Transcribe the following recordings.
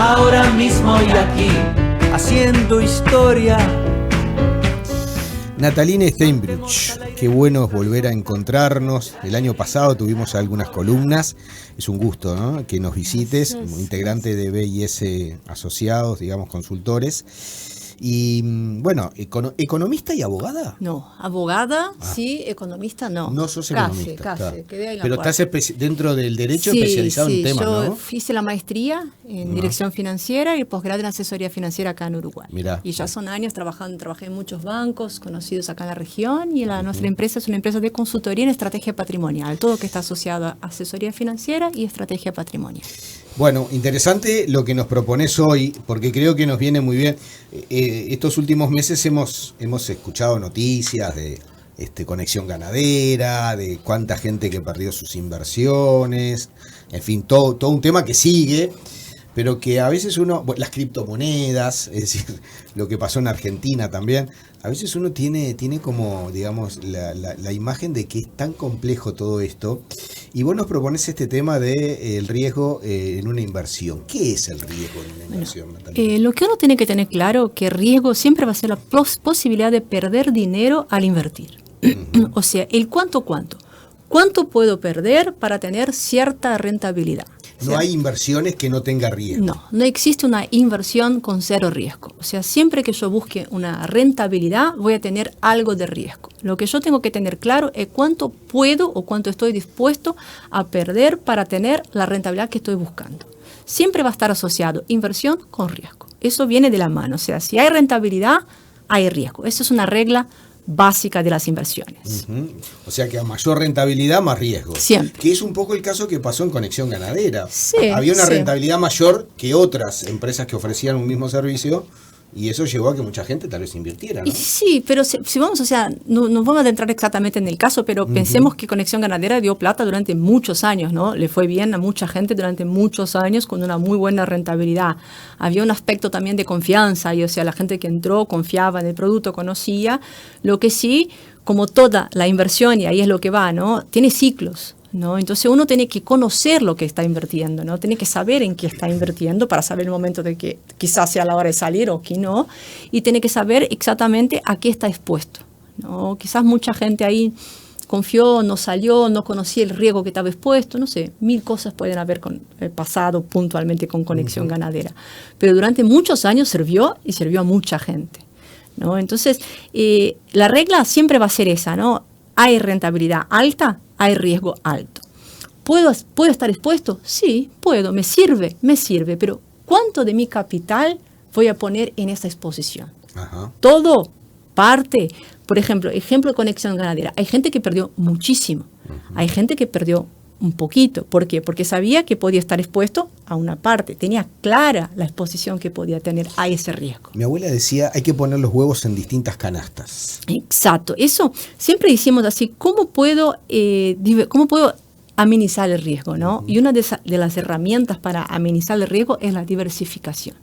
ahora mismo y aquí, haciendo historia. Nataline Steinbrüch, qué bueno es volver a encontrarnos. El año pasado tuvimos algunas columnas. Es un gusto, ¿no?, que nos visites, integrante de BIS Asociados, digamos, consultores. Y bueno, ¿economista y abogada? No, abogada, sí, economista no. No sos economista. Casi, claro. quedé ahí en la Pero puerta. estás dentro del derecho, especializado en temas, yo ¿no? hice la maestría en dirección financiera y el posgrado en asesoría financiera acá en Uruguay. Mirá. Y ya son años trabajé en muchos bancos conocidos acá en la región y nuestra empresa es una empresa de consultoría en estrategia patrimonial, todo que está asociado a asesoría financiera y estrategia patrimonial. Bueno, interesante lo que nos propones hoy, porque creo que nos viene muy bien. Estos últimos meses hemos escuchado noticias de conexión ganadera, de cuánta gente que perdió sus inversiones, en fin, todo un tema que sigue, pero que a veces las criptomonedas, es decir, lo que pasó en Argentina también, a veces uno tiene como, digamos, la imagen de que es tan complejo todo esto. Y vos nos propones este tema del riesgo en una inversión. ¿Qué es el riesgo en una inversión, Natalia? Lo que uno tiene que tener claro que riesgo siempre va a ser la posibilidad de perder dinero al invertir. O sea, el cuánto. ¿Cuánto puedo perder para tener cierta rentabilidad? No hay inversiones que no tengan riesgo. No existe una inversión con cero riesgo. O sea, siempre que yo busque una rentabilidad, voy a tener algo de riesgo. Lo que yo tengo que tener claro es cuánto puedo o cuánto estoy dispuesto a perder para tener la rentabilidad que estoy buscando. Siempre va a estar asociado inversión con riesgo. Eso viene de la mano. O sea, si hay rentabilidad, hay riesgo. Esa es una regla básica de las inversiones. O sea que a mayor rentabilidad, más riesgo. Siempre. Que es un poco el caso que pasó en Conexión Ganadera. Sí, había una rentabilidad mayor que otras empresas que ofrecían un mismo servicio, y eso llevó a que mucha gente tal vez invirtiera, ¿no? Sí, pero si vamos, o sea, no vamos a adentrar exactamente en el caso, pero pensemos que Conexión Ganadera dio plata durante muchos años, ¿no? Le fue bien a mucha gente durante muchos años con una muy buena rentabilidad. Había un aspecto también de confianza, y o sea, la gente que entró confiaba en el producto, conocía. Lo que sí, como toda la inversión, y ahí es lo que va, ¿no?, tiene ciclos, ¿no? Entonces uno tiene que conocer lo que está invirtiendo, ¿no? Tiene que saber en qué está invirtiendo para saber el momento de que quizás sea la hora de salir o que no, y tiene que saber exactamente a qué está expuesto, ¿no? Quizás mucha gente ahí confió, no salió, no conocía el riesgo que estaba expuesto, no sé, 1000 cosas pueden haber pasado puntualmente con Conexión Ganadera, pero durante muchos años sirvió a mucha gente, ¿no? Entonces, la regla siempre va a ser esa, ¿no? Hay rentabilidad alta, hay riesgo alto. ¿Puedo estar expuesto? Sí, puedo, me sirve, pero ¿cuánto de mi capital voy a poner en esta exposición? Ajá. Todo parte, por ejemplo de Conexión Ganadera. Hay gente que perdió muchísimo, hay gente que perdió un poquito. ¿Por qué? Porque sabía que podía estar expuesto a una parte, tenía clara la exposición que podía tener a ese riesgo. Mi abuela decía, hay que poner los huevos en distintas canastas. Exacto, eso siempre decimos así, ¿cómo puedo amenizar el riesgo, ¿no? Y una de las herramientas para amenizar el riesgo es la diversificación.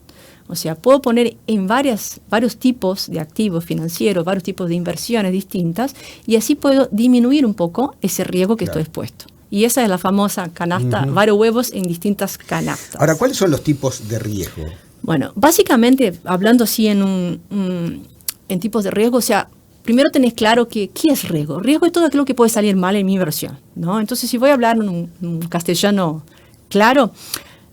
O sea, puedo poner en varios tipos de activos financieros, varios tipos de inversiones distintas, y así puedo disminuir un poco ese riesgo que estoy expuesto. Y esa es la famosa canasta, varios huevos en distintas canastas. Ahora, ¿cuáles son los tipos de riesgo? Bueno, básicamente, hablando así en tipos de riesgo, o sea, primero tenés claro qué es riesgo. Riesgo es todo aquello que puede salir mal en mi inversión, ¿no? Entonces, si voy a hablar en un castellano claro,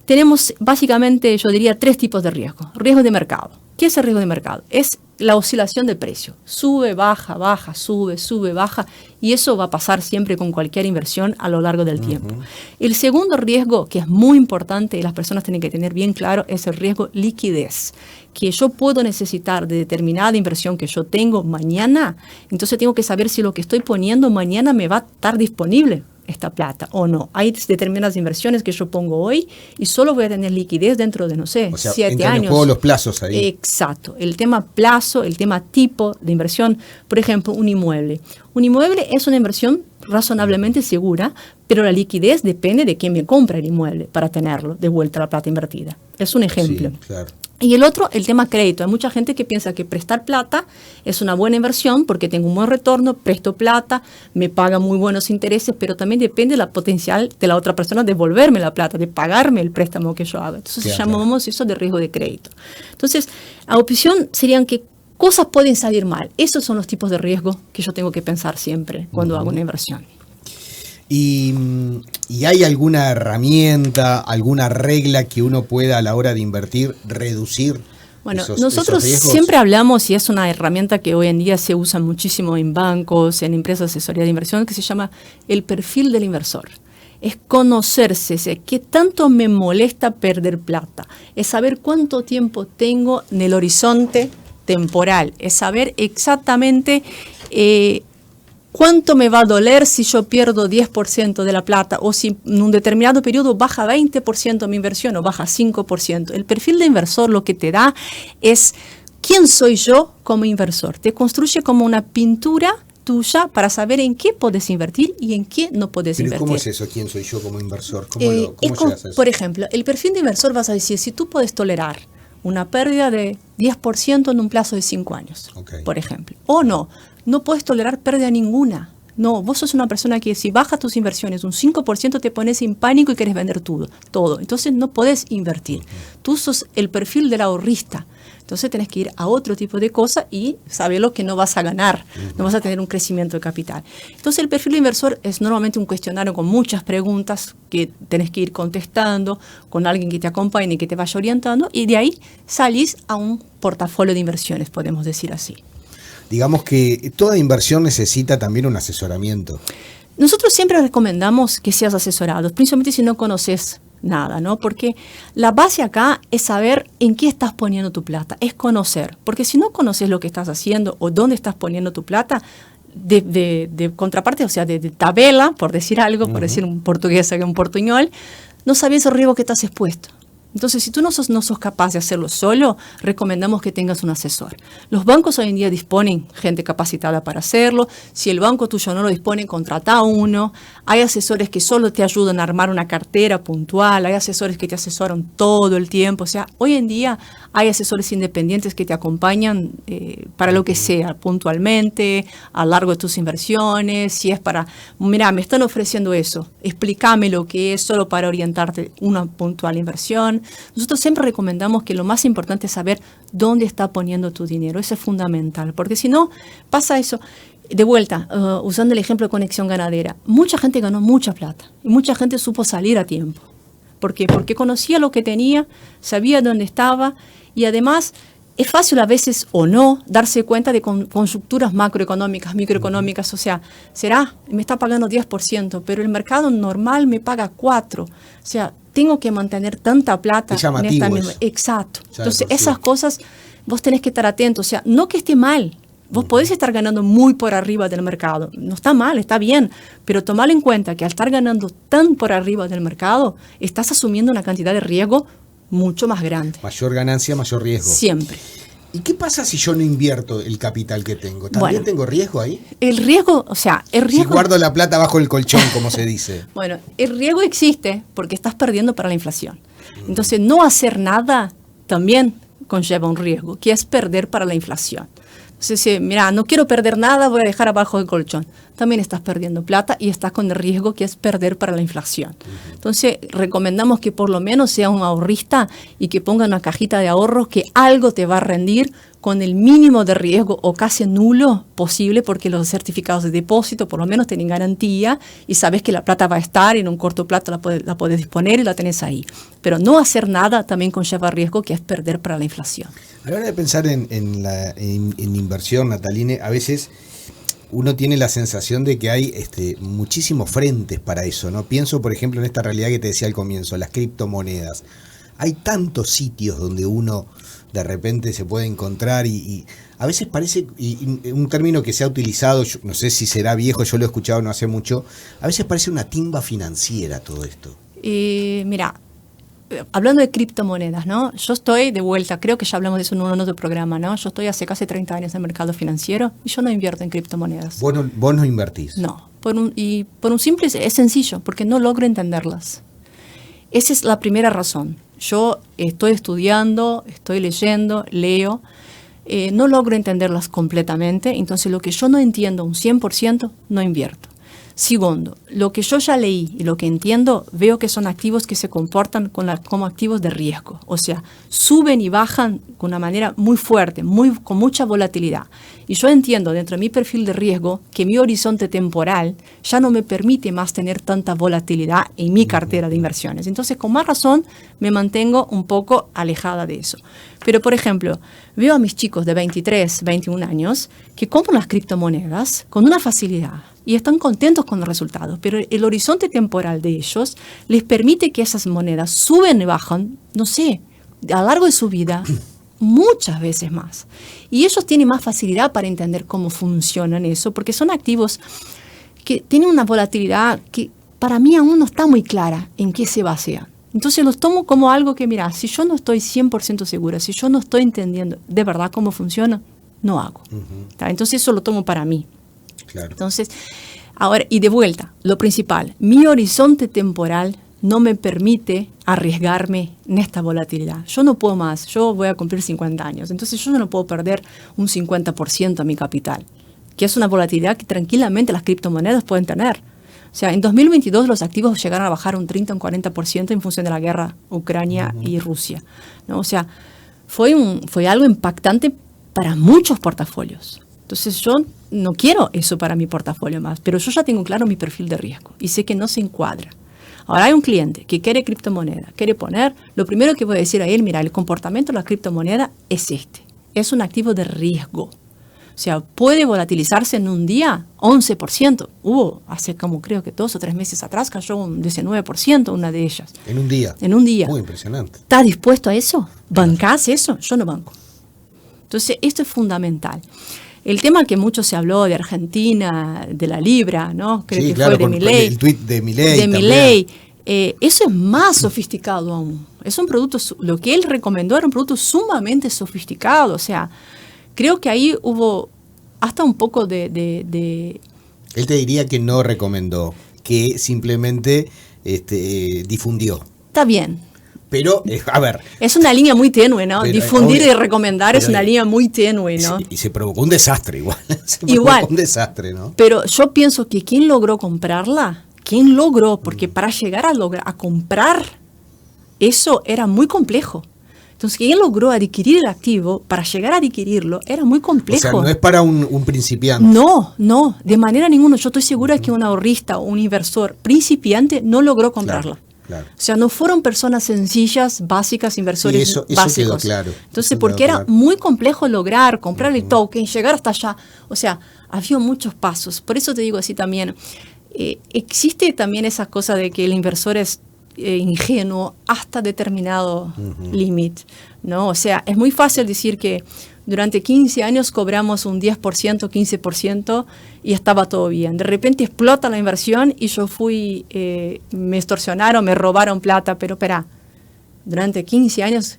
tenemos básicamente, yo diría, 3 tipos de riesgo. Riesgo de mercado. ¿Qué es el riesgo de mercado? Es la oscilación del precio. Sube, baja, sube, baja. Y eso va a pasar siempre con cualquier inversión a lo largo del tiempo. El segundo riesgo, que es muy importante y las personas tienen que tener bien claro, es el riesgo liquidez. Que yo puedo necesitar de determinada inversión que yo tengo mañana, entonces tengo que saber si lo que estoy poniendo mañana me va a estar disponible esta plata o no. Hay determinadas inversiones que yo pongo hoy y solo voy a tener liquidez dentro de, no sé, 7 años. En juego los plazos ahí. Exacto. El tema plazo, el tema tipo de inversión, por ejemplo, un inmueble. Un inmueble es una inversión razonablemente segura, pero la liquidez depende de quién me compra el inmueble para tenerlo de vuelta la plata invertida. Es un ejemplo. Sí, claro. Y el otro, el tema crédito. Hay mucha gente que piensa que prestar plata es una buena inversión porque tengo un buen retorno, presto plata, me paga muy buenos intereses, pero también depende de la potencial de la otra persona de devolverme la plata, de pagarme el préstamo que yo haga. Entonces llamamos eso de riesgo de crédito. Entonces, la opción serían que cosas pueden salir mal. Esos son los tipos de riesgo que yo tengo que pensar siempre cuando hago una inversión. ¿Y hay alguna herramienta, alguna regla que uno pueda a la hora de invertir reducir? Bueno, esos nosotros riesgos? siempre hablamos, y es una herramienta que hoy en día se usa muchísimo en bancos, en empresas de asesoría de inversión, que se llama el perfil del inversor. Es conocerse, qué tanto me molesta perder plata, es saber cuánto tiempo tengo en el horizonte temporal, es saber exactamente cuánto me va a doler si yo pierdo 10% de la plata o si en un determinado periodo baja 20% mi inversión o baja 5%. El perfil de inversor lo que te da es quién soy yo como inversor. Te construye como una pintura tuya para saber en qué puedes invertir y en qué no puedes invertir. ¿Cómo es eso? ¿Quién soy yo como inversor? ¿Cómo llegas a eso? Por ejemplo, el perfil de inversor vas a decir si tú puedes tolerar una pérdida de 10% en un plazo de 5 años, por ejemplo. O no puedes tolerar pérdida ninguna. No, vos sos una persona que si bajas tus inversiones un 5% te pones en pánico y quieres vender todo. Entonces no podés invertir. Tú sos el perfil del ahorrista. Entonces tenés que ir a otro tipo de cosas y saber lo que no vas a ganar. No vas a tener un crecimiento de capital. Entonces el perfil de inversor es normalmente un cuestionario con muchas preguntas que tenés que ir contestando con alguien que te acompañe y que te vaya orientando. Y de ahí salís a un portafolio de inversiones, podemos decir así. Digamos que toda inversión necesita también un asesoramiento. Nosotros siempre recomendamos que seas asesorado, principalmente si no conoces nada, ¿no? Porque la base acá es saber en qué estás poniendo tu plata, es conocer. Porque si no conoces lo que estás haciendo o dónde estás poniendo tu plata, de contraparte, o sea, de tabela, por decir algo, por decir un portugués o un portuñol, no sabes el riesgo que estás expuesto. Entonces, si tú no sos capaz de hacerlo solo, recomendamos que tengas un asesor. Los bancos hoy en día disponen gente capacitada para hacerlo. Si el banco tuyo no lo dispone, contrata a uno. Hay asesores que solo te ayudan a armar una cartera puntual. Hay asesores que te asesoran todo el tiempo. O sea, hoy en día hay asesores independientes que te acompañan para lo que sea, puntualmente, a lo largo de tus inversiones. Si es para, mira, me están ofreciendo eso, explícame lo que es, solo para orientarte una puntual inversión. Nosotros siempre recomendamos que lo más importante es saber dónde está poniendo tu dinero. Eso es fundamental, porque si no, pasa eso. De vuelta, usando el ejemplo de Conexión Ganadera, mucha gente ganó mucha plata y mucha gente supo salir a tiempo. ¿Por qué? Porque conocía lo que tenía, sabía dónde estaba y además es fácil a veces o no darse cuenta de conjunturas macroeconómicas, microeconómicas. O sea, me está pagando 10%, pero el mercado normal me paga 4%. O sea, tengo que mantener tanta plata en esta misma. Exacto. Entonces, esas cosas vos tenés que estar atento. O sea, no que esté mal. Vos podés estar ganando muy por arriba del mercado. No está mal, está bien. Pero tomar en cuenta que al estar ganando tan por arriba del mercado, estás asumiendo una cantidad de riesgo mucho más grande. Mayor ganancia, mayor riesgo. Siempre. ¿Y qué pasa si yo no invierto el capital que tengo? ¿También tengo riesgo ahí? El riesgo, o sea, el riesgo... Si guardo la plata bajo el colchón, como se dice. Bueno, el riesgo existe porque estás perdiendo para la inflación. Entonces, no hacer nada también conlleva un riesgo, que es perder para la inflación. Entonces, mira, no quiero perder nada, voy a dejar abajo del colchón. También estás perdiendo plata y estás con el riesgo que es perder para la inflación. Entonces, recomendamos que por lo menos sea un ahorrista y que ponga una cajita de ahorros que algo te va a rendir con el mínimo de riesgo o casi nulo posible, porque los certificados de depósito por lo menos tienen garantía y sabes que la plata va a estar y en un corto plazo la puedes disponer y la tenés ahí. Pero no hacer nada también conlleva riesgo, que es perder para la inflación. A la hora de pensar en inversión, Nataline, a veces uno tiene la sensación de que hay muchísimos frentes para eso, ¿no? Pienso, por ejemplo, en esta realidad que te decía al comienzo, las criptomonedas. Hay tantos sitios donde uno de repente se puede encontrar y a veces parece, y un término que se ha utilizado, yo no sé si será viejo, yo lo he escuchado no hace mucho, a veces parece una timba financiera todo esto. Mira, hablando de criptomonedas, ¿no? Yo estoy de vuelta, creo que ya hablamos de eso en un otro programa, ¿no? Yo estoy hace casi 30 años en el mercado financiero y yo no invierto en criptomonedas. ¿Vos no invertís? No, por un simple, es sencillo, porque no logro entenderlas. Esa es la primera razón. Yo estoy estudiando, estoy leyendo, leo, no logro entenderlas completamente, entonces lo que yo no entiendo un 100% no invierto. Segundo, lo que yo ya leí y lo que entiendo, veo que son activos que se comportan como activos de riesgo. O sea, suben y bajan con una manera muy fuerte, con mucha volatilidad. Y yo entiendo dentro de mi perfil de riesgo que mi horizonte temporal ya no me permite más tener tanta volatilidad en mi cartera de inversiones. Entonces, con más razón, me mantengo un poco alejada de eso. Pero, por ejemplo, veo a mis chicos de 23, 21 años que compran las criptomonedas con una facilidad y están contentos con los resultados, pero el horizonte temporal de ellos les permite que esas monedas suben y bajan, no sé, a lo largo de su vida, muchas veces más. Y ellos tienen más facilidad para entender cómo funcionan eso, porque son activos que tienen una volatilidad que para mí aún no está muy clara en qué se basean. Entonces los tomo como algo que, mira, si yo no estoy 100% segura, si yo no estoy entendiendo de verdad cómo funciona, no hago. Entonces eso lo tomo para mí. Claro. Entonces, ahora, y de vuelta, lo principal, mi horizonte temporal no me permite arriesgarme en esta volatilidad. Yo no puedo más, yo voy a cumplir 50 años, entonces yo no puedo perder un 50% de mi capital, que es una volatilidad que tranquilamente las criptomonedas pueden tener. O sea, en 2022 los activos llegaron a bajar un 30 o un 40% en función de la guerra Ucrania y Rusia, ¿no? O sea, fue algo impactante para muchos portafolios. Entonces yo no quiero eso para mi portafolio más, pero yo ya tengo claro mi perfil de riesgo y sé que no se encuadra. Ahora hay un cliente que quiere criptomoneda, quiere poner, lo primero que voy a decir a él, mira, el comportamiento de la criptomoneda es este, es un activo de riesgo. O sea, puede volatilizarse en un día 11%. Hace como creo que 2 o 3 meses atrás cayó un 19% una de ellas. En un día. En un día. Muy impresionante. ¿Estás dispuesto a eso? ¿Bancás eso? Yo no banco. Entonces, esto es fundamental. El tema que mucho se habló de Argentina, de la libra, ¿no? Creo que claro, fue de Milei. El tuit de Milei. De Milei. Eso es más sofisticado aún. Es un producto, lo que él recomendó era un producto sumamente sofisticado. O sea, creo que ahí hubo hasta un poco de... Él te diría que no recomendó, que simplemente difundió. Está bien. Pero, a ver... Es una línea muy tenue, ¿no? Pero, difundir obvio, y recomendar es una línea muy tenue, ¿no? Y se provocó un desastre igual. Igual. Un desastre, ¿no? Pero yo pienso que ¿quién logró comprarla? ¿Quién logró? Porque para llegar a comprar eso era muy complejo. Entonces, ¿quién logró adquirir el activo? Para llegar a adquirirlo era muy complejo. O sea, no es para un principiante. No, de manera ninguna. Yo estoy segura que un ahorrista o un inversor principiante no logró comprarla. Claro. O sea, no fueron personas sencillas, básicas, inversores eso básicos. Quedó claro. Entonces, porque era muy complejo lograr, comprar el token, llegar hasta allá. O sea, había muchos pasos. Por eso te digo así también, existe también esa cosa de que el inversor es ingenuo hasta determinado límite, ¿no? O sea, es muy fácil decir que durante 15 años cobramos un 10%, 15% y estaba todo bien. De repente explota la inversión y yo me extorsionaron, me robaron plata, pero espera, durante 15 años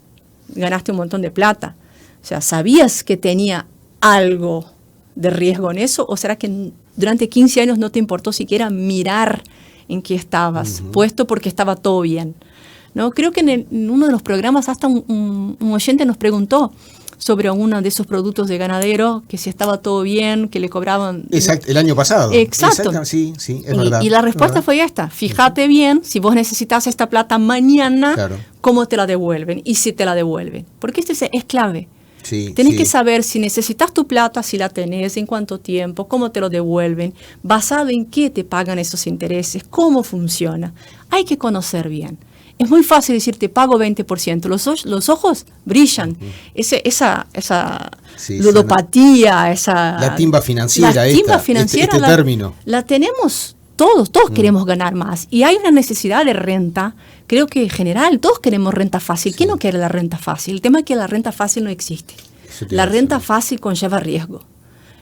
ganaste un montón de plata. O sea, ¿sabías que tenía algo de riesgo en eso? ¿O será que durante 15 años no te importó siquiera mirar en qué estabas puesto porque estaba todo bien? ¿No? Creo que en uno de los programas hasta un oyente nos preguntó sobre uno de esos productos de ganadero, que si estaba todo bien, que le cobraban... Exacto, el año pasado. Exacto. Sí, es verdad. Y la respuesta fue esta: fíjate bien, si vos necesitas esta plata mañana, claro, ¿cómo te la devuelven? Y si te la devuelven. Porque esto es clave. Sí, tenés que saber si necesitas tu plata, si la tenés, en cuánto tiempo, cómo te lo devuelven, basado en qué te pagan esos intereses, cómo funciona. Hay que conocer bien. Es muy fácil decir, te pago 20%. Los ojos brillan. Esa ludopatía, la timba financiera, este término. La tenemos todos queremos ganar más. Y hay una necesidad de renta, creo que en general, todos queremos renta fácil. ¿Quién no quiere la renta fácil? El tema es que la renta fácil no existe. La renta fácil conlleva riesgo.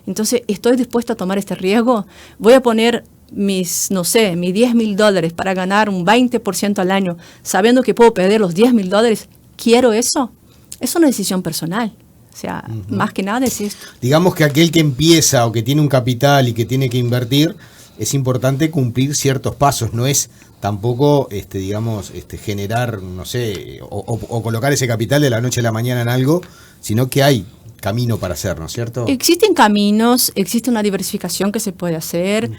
Entonces, ¿estoy dispuesto a tomar este riesgo? Voy a poner mis $10,000 para ganar un 20% al año, sabiendo que puedo perder los $10,000. ¿Quiero eso? Es una decisión personal. O sea, más que nada es esto. Digamos que aquel que empieza o que tiene un capital y que tiene que invertir, es importante cumplir ciertos pasos, no es tampoco, generar, no sé, o colocar ese capital de la noche a la mañana en algo, sino que hay camino para hacer, ¿no es cierto? Existen caminos, existe una diversificación que se puede hacer.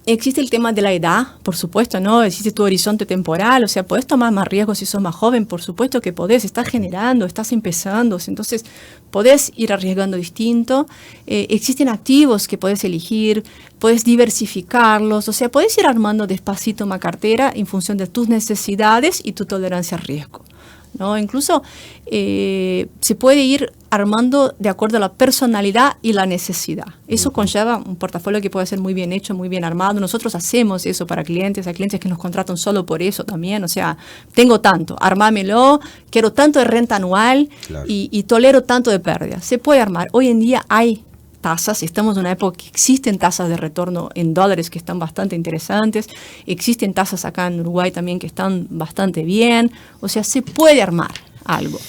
Existe el tema de la edad, por supuesto, ¿no? Existe tu horizonte temporal, o sea, podés tomar más riesgos si sos más joven, por supuesto que podés, estás generando, estás empezando, entonces podés ir arriesgando distinto. Existen activos que podés elegir, podés diversificarlos, o sea, podés ir armando despacito una cartera en función de tus necesidades y tu tolerancia a riesgo, ¿no? Incluso se puede ir armando de acuerdo a la personalidad y la necesidad. Eso conlleva un portafolio que puede ser muy bien hecho, muy bien armado. Nosotros hacemos eso para clientes, hay clientes que nos contratan solo por eso también. O sea, tengo tanto, armámelo, quiero tanto de renta anual, claro, y tolero tanto de pérdida. Se puede armar. Hoy en día hay tasas, estamos en una época que existen tasas de retorno en dólares que están bastante interesantes, existen tasas acá en Uruguay también que están bastante bien, o sea, se puede armar algo.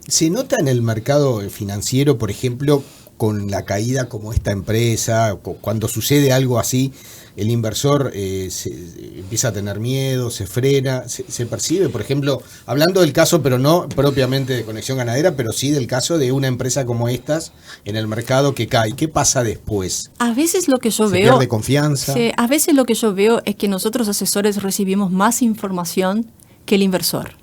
¿Se nota en el mercado financiero, por ejemplo, con la caída como esta empresa, cuando sucede algo así, el inversor empieza a tener miedo, se frena, se percibe, por ejemplo, hablando del caso, pero no propiamente de Conexión Ganadera, pero sí del caso de una empresa como estas en el mercado que cae? ¿Qué pasa después? A veces lo que yo ¿Se veo... pierde confianza? Sí, a veces lo que yo veo es que nosotros asesores recibimos más información que el inversor.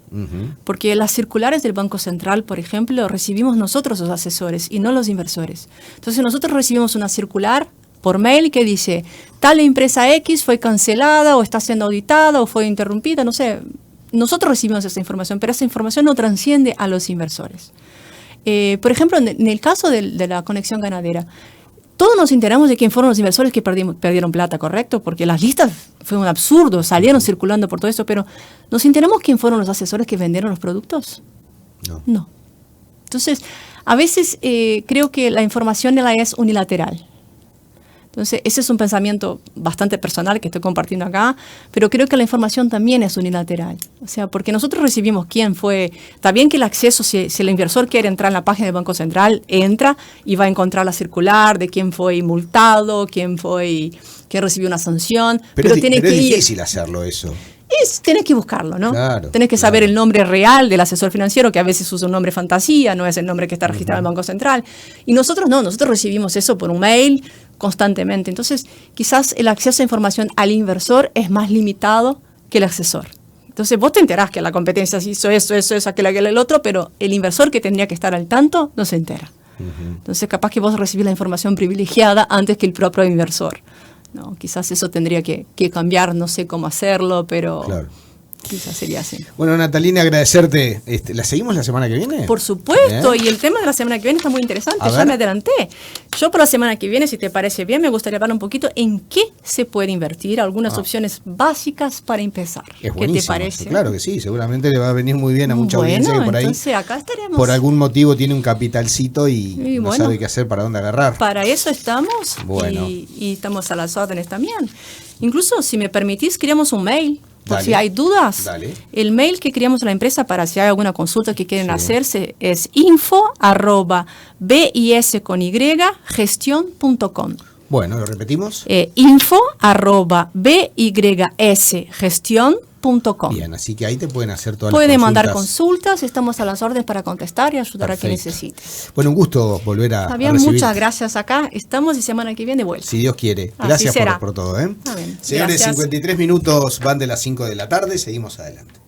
Porque las circulares del Banco Central, por ejemplo, recibimos nosotros los asesores y no los inversores. Entonces nosotros recibimos una circular por mail que dice, tal empresa X fue cancelada o está siendo auditada o fue interrumpida, no sé. Nosotros recibimos esa información, pero esa información no trasciende a los inversores. Por ejemplo, en el caso de la Conexión Ganadera, todos nos enteramos de quién fueron los inversores que perdieron plata, ¿correcto? Porque las listas fue un absurdo, salieron circulando por todo esto, pero ¿nos enteramos quién fueron los asesores que vendieron los productos? No. Entonces, a veces creo que la información es unilateral. Entonces, ese es un pensamiento bastante personal que estoy compartiendo acá, pero creo que la información también es unilateral. O sea, porque nosotros recibimos quién fue. Está bien que el acceso, si el inversor quiere entrar en la página del Banco Central, entra y va a encontrar la circular de quién fue multado, quién recibió una sanción. Pero es tiene que ir. Es difícil hacerlo eso. Tenés que buscarlo, ¿no? Claro, tenés que saber el nombre real del asesor financiero, que a veces usa un nombre fantasía, no es el nombre que está registrado en el Banco Central. Y nosotros no, nosotros recibimos eso por un mail constantemente. Entonces, quizás el acceso a información al inversor es más limitado que el asesor. Entonces, vos te enterás que la competencia hizo eso, aquel, el otro, pero el inversor que tendría que estar al tanto no se entera. Entonces, capaz que vos recibís la información privilegiada antes que el propio inversor. No, quizás eso tendría que cambiar, no sé cómo hacerlo, pero claro, quizás sería así. Bueno, Natalina, agradecerte. ¿La seguimos la semana que viene? Por supuesto, y el tema de la semana que viene está muy interesante, ya me adelanté. Yo para la semana que viene, si te parece bien, me gustaría hablar un poquito en qué se puede invertir, algunas opciones básicas para empezar. Es ¿Qué te parece? Claro que sí, seguramente le va a venir muy bien a mucha audiencia que por ahí, entonces acá estaremos. Por algún motivo tiene un capitalcito y no sabe qué hacer, para dónde agarrar. Para eso estamos, bueno, y estamos a las órdenes también. Incluso, si me permitís, creamos un mail. Por si hay dudas, el mail que creamos en la empresa para si hay alguna consulta que quieren hacerse es info@bisgestion.com. Bueno, ¿lo repetimos? info@bysgestion.com. Bien, así que ahí te pueden hacer todas las consultas. Pueden mandar consultas, estamos a las órdenes para contestar y ayudar a quien necesite. Bueno, un gusto volver a Fabián, muchas gracias acá. Estamos y semana que viene de vuelta. Si Dios quiere. Gracias por todo. Bien, señores, gracias. 53 minutos van de las 5 de la tarde. Seguimos adelante.